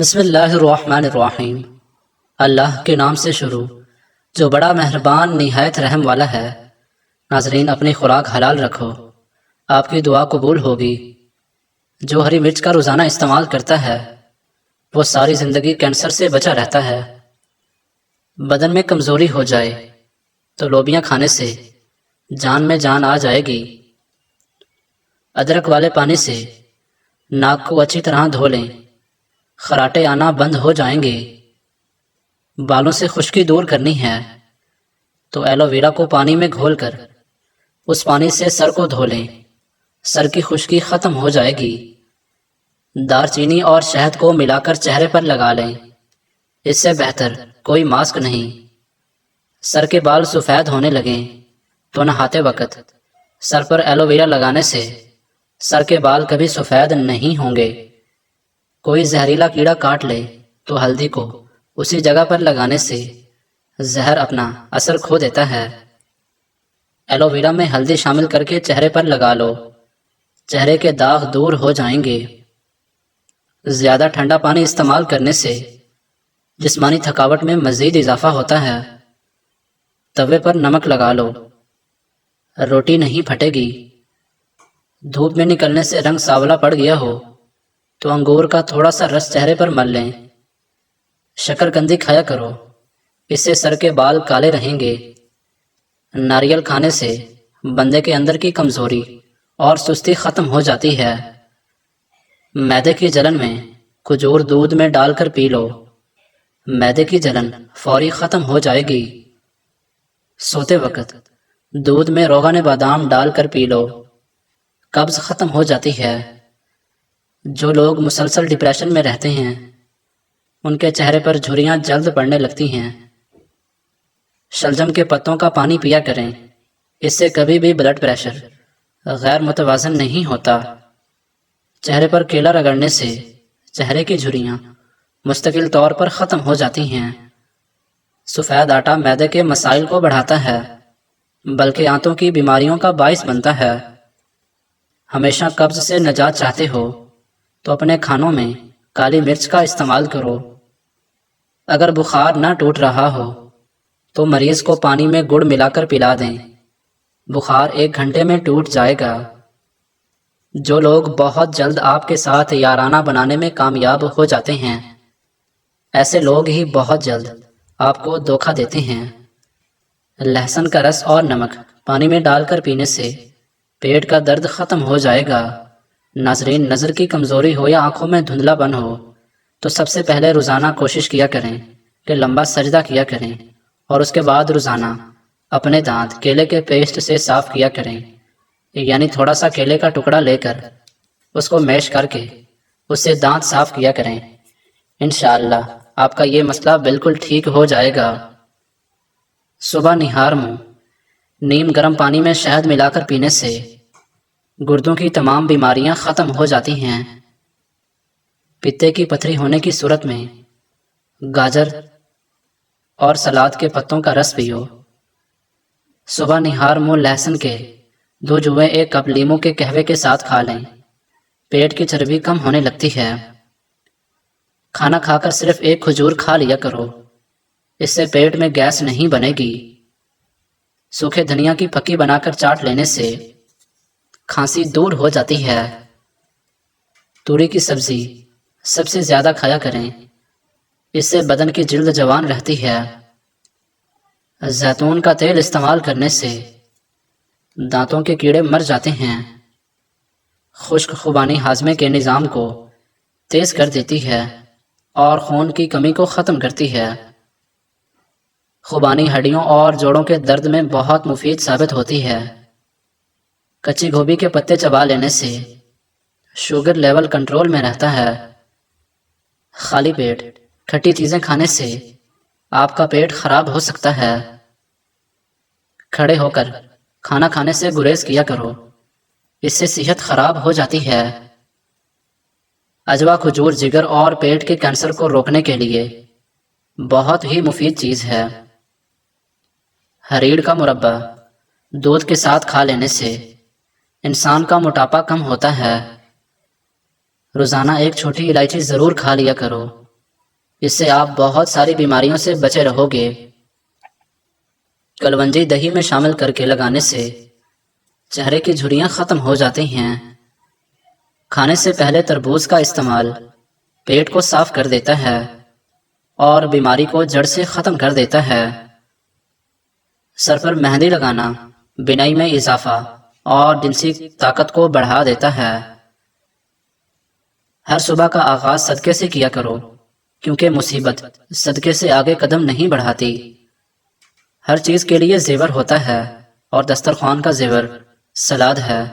بسم اللہ الرحمن الرحیم۔ اللہ کے نام سے شروع جو بڑا مہربان نہایت رحم والا ہے۔ ناظرین، اپنی خوراک حلال رکھو، آپ کی دعا قبول ہوگی۔ جو ہری مرچ کا روزانہ استعمال کرتا ہے وہ ساری زندگی کینسر سے بچا رہتا ہے۔ بدن میں کمزوری ہو جائے تو لوبیاں کھانے سے جان میں جان آ جائے گی۔ ادرک والے پانی سے ناک کو اچھی طرح دھو لیں، خراٹے آنا بند ہو جائیں گے۔ بالوں سے خشکی دور کرنی ہے تو ایلو ویرا کو پانی میں گھول کر اس پانی سے سر کو دھو لیں، سر کی خشکی ختم ہو جائے گی۔ دار چینی اور شہد کو ملا کر چہرے پر لگا لیں، اس سے بہتر کوئی ماسک نہیں۔ سر کے بال سفید ہونے لگیں تو نہاتے وقت سر پر ایلو ویرا لگانے سے سر کے بال کبھی سفید نہیں ہوں گے۔ کوئی زہریلا کیڑا کاٹ لے تو ہلدی کو اسی جگہ پر لگانے سے زہر اپنا اثر کھو دیتا ہے۔ ایلو ویرا میں ہلدی شامل کر کے چہرے پر لگا لو، چہرے کے داغ دور ہو جائیں گے۔ زیادہ ٹھنڈا پانی استعمال کرنے سے جسمانی تھکاوٹ میں مزید اضافہ ہوتا ہے۔ توے پر نمک لگا لو، روٹی نہیں پھٹے گی۔ دھوپ میں نکلنے سے رنگ سانولا پڑ گیا ہو تو انگور کا تھوڑا سا رس چہرے پر مل لیں۔ شکرکندی کھایا کرو، اس سے سر کے بال کالے رہیں گے۔ ناریل کھانے سے بندے کے اندر کی کمزوری اور سستی ختم ہو جاتی ہے۔ معدے کی جلن میں کھجور دودھ میں ڈال کر پی لو، معدے کی جلن فوری ختم ہو جائے گی۔ سوتے وقت دودھ میں روغن بادام ڈال کر پی لو، قبض ختم ہو جاتی ہے۔ جو لوگ مسلسل ڈپریشن میں رہتے ہیں ان کے چہرے پر جھریاں جلد پڑنے لگتی ہیں۔ شلجم کے پتوں کا پانی پیا کریں، اس سے کبھی بھی بلڈ پریشر غیر متوازن نہیں ہوتا۔ چہرے پر کیلا رگڑنے سے چہرے کی جھریاں مستقل طور پر ختم ہو جاتی ہیں۔ سفید آٹا معدے کے مسائل کو بڑھاتا ہے بلکہ آنتوں کی بیماریوں کا باعث بنتا ہے۔ ہمیشہ قبض سے نجات چاہتے ہو تو اپنے کھانوں میں کالی مرچ کا استعمال کرو۔ اگر بخار نہ ٹوٹ رہا ہو تو مریض کو پانی میں گڑ ملا کر پلا دیں، بخار 1 گھنٹے میں ٹوٹ جائے گا۔ جو لوگ بہت جلد آپ کے ساتھ یارانہ بنانے میں کامیاب ہو جاتے ہیں، ایسے لوگ ہی بہت جلد آپ کو دھوکہ دیتے ہیں۔ لہسن کا رس اور نمک پانی میں ڈال کر پینے سے پیٹ کا درد ختم ہو جائے گا۔ ناظرین، نظر کی کمزوری ہو یا آنکھوں میں دھندلا پن ہو تو سب سے پہلے روزانہ کوشش کیا کریں کہ لمبا سجدہ کیا کریں اور اس کے بعد روزانہ اپنے دانت کیلے کے پیسٹ سے صاف کیا کریں، یعنی تھوڑا سا کیلے کا ٹکڑا لے کر اس کو میش کر کے اس سے دانت صاف کیا کریں۔ انشاءاللہ آپ کا یہ مسئلہ بالکل ٹھیک ہو جائے گا۔ صبح نہار منہ نیم گرم پانی میں شہد ملا کر پینے سے گردوں کی تمام بیماریاں ختم ہو جاتی ہیں۔ پتے کی پتھری ہونے کی صورت میں گاجر اور سلاد کے پتوں کا رس پیو۔ صبح نہار منہ لہسن کے 2 جویں 1 کپ لیموں کے قہوے کے ساتھ کھا لیں، پیٹ کی چربی کم ہونے لگتی ہے۔ کھانا کھا کر صرف 1 کھجور کھا لیا کرو، اس سے پیٹ میں گیس نہیں بنے گی۔ سوکھے دھنیا کی پکی بنا کر چاٹ لینے سے کھانسی دور ہو جاتی ہے۔ توری کی سبزی سب سے زیادہ کھایا کریں، اس سے بدن کی جلد جوان رہتی ہے۔ زیتون کا تیل استعمال کرنے سے دانتوں کے کیڑے مر جاتے ہیں۔ خشک خوبانی ہاضمے کے نظام کو تیز کر دیتی ہے اور خون کی کمی کو ختم کرتی ہے۔ خوبانی ہڈیوں اور جوڑوں کے درد میں بہت مفید ثابت ہوتی ہے۔ کچی گوبھی کے پتے چبا لینے سے شوگر لیول کنٹرول میں رہتا ہے۔ خالی پیٹ کھٹی چیزیں کھانے سے آپ کا پیٹ خراب ہو سکتا ہے۔ کھڑے ہو کر کھانا کھانے سے گریز کیا کرو، اس سے صحت خراب ہو جاتی ہے۔ عجوا کھجور جگر اور پیٹ کے کینسر کو روکنے کے لیے بہت ہی مفید چیز ہے۔ ہریڑ کا مربع دودھ کے ساتھ کھا لینے سے انسان کا موٹاپا کم ہوتا ہے۔ روزانہ 1 چھوٹی الائچی ضرور کھا لیا کرو، اس سے آپ بہت ساری بیماریوں سے بچے رہو گے۔ کلونجی دہی میں شامل کر کے لگانے سے چہرے کی جھریاں ختم ہو جاتی ہیں۔ کھانے سے پہلے تربوز کا استعمال پیٹ کو صاف کر دیتا ہے اور بیماری کو جڑ سے ختم کر دیتا ہے۔ سر پر مہندی لگانا بینائی میں اضافہ اور جنسی طاقت کو بڑھا دیتا ہے۔ ہر صبح کا آغاز صدقے سے کیا کرو، کیونکہ مصیبت صدقے سے آگے قدم نہیں بڑھاتی۔ ہر چیز کے لیے زیور ہوتا ہے اور دسترخوان کا زیور سلاد ہے۔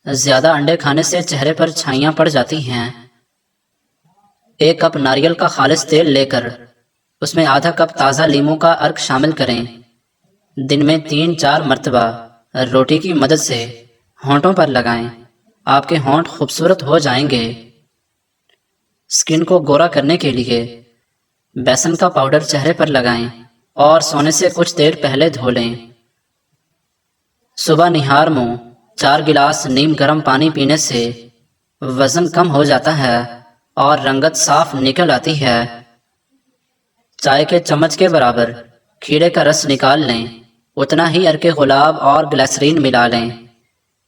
زیادہ انڈے کھانے سے چہرے پر چھائیاں پڑ جاتی ہیں۔ 1 کپ ناریل کا خالص تیل لے کر اس میں آدھا کپ تازہ لیموں کا عرق شامل کریں۔ دن میں 3-4 مرتبہ روٹی کی مدد سے ہونٹوں پر لگائیں، آپ کے ہونٹ خوبصورت ہو جائیں گے۔ سکن کو گورا کرنے کے لیے بیسن کا پاؤڈر چہرے پر لگائیں اور سونے سے کچھ دیر پہلے دھو لیں۔ صبح نہار منہ 4 گلاس نیم گرم پانی پینے سے وزن کم ہو جاتا ہے اور رنگت صاف نکل آتی ہے۔ چائے کے چمچ کے برابر کھیرے کا رس نکال لیں، اتنا ہی عرق گلاب اور گلیسرین ملا لیں۔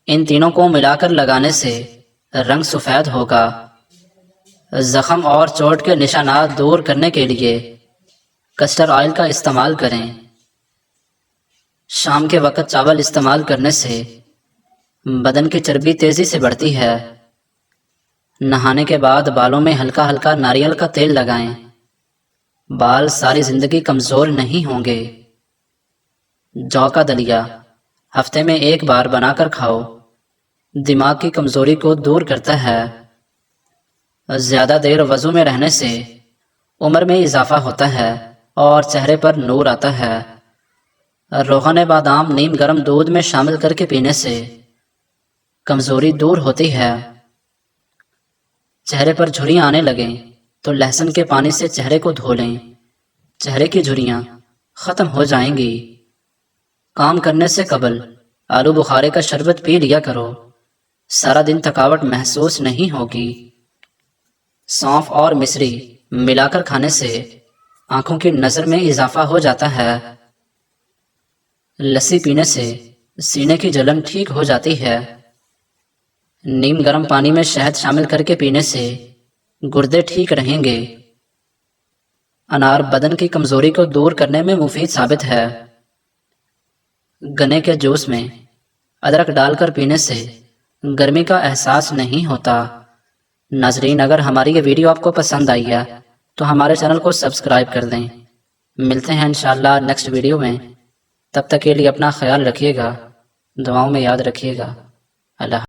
ان تینوں کو ملا کر لگانے سے رنگ سفید ہوگا۔ زخم اور چوٹ کے نشانات دور کرنے کے لیے کسٹر آئل کا استعمال کریں۔ شام کے وقت چاول استعمال کرنے سے بدن کی چربی تیزی سے بڑھتی ہے۔ نہانے کے بعد بالوں میں ہلکا ہلکا ناریل کا تیل لگائیں، بال ساری زندگی کمزور نہیں ہوں گے۔ جو کا دلیا ہفتے میں 1 بار بنا کر کھاؤ، دماغ کی کمزوری کو دور کرتا ہے۔ زیادہ دیر وضو میں رہنے سے عمر میں اضافہ ہوتا ہے اور چہرے پر نور آتا ہے۔ روغن بادام نیم گرم دودھ میں شامل کر کے پینے سے کمزوری دور ہوتی ہے۔ چہرے پر جھریاں آنے لگیں تو لہسن کے پانی سے چہرے کو دھو لیں، چہرے کی جھریاں ختم ہو جائیں گی۔ کام کرنے سے قبل آلو بخارے کا شربت پی لیا کرو، سارا دن تھکاوٹ محسوس نہیں ہوگی۔ سونف اور مصری ملا کر کھانے سے آنکھوں کی نظر میں اضافہ ہو جاتا ہے۔ لسی پینے سے سینے کی جلن ٹھیک ہو جاتی ہے۔ نیم گرم پانی میں شہد شامل کر کے پینے سے گردے ٹھیک رہیں گے۔ انار بدن کی کمزوری کو دور کرنے میں مفید ثابت ہے۔ گنے کے جوس میں ادرک ڈال کر پینے سے گرمی کا احساس نہیں ہوتا۔ ناظرین، اگر ہماری یہ ویڈیو آپ کو پسند آئی ہے تو ہمارے چینل کو سبسکرائب کر دیں۔ ملتے ہیں انشاءاللہ نیکسٹ ویڈیو میں، تب تک کے لیے اپنا خیال رکھیے گا، دعاؤں میں یاد رکھیے گا۔ اللہ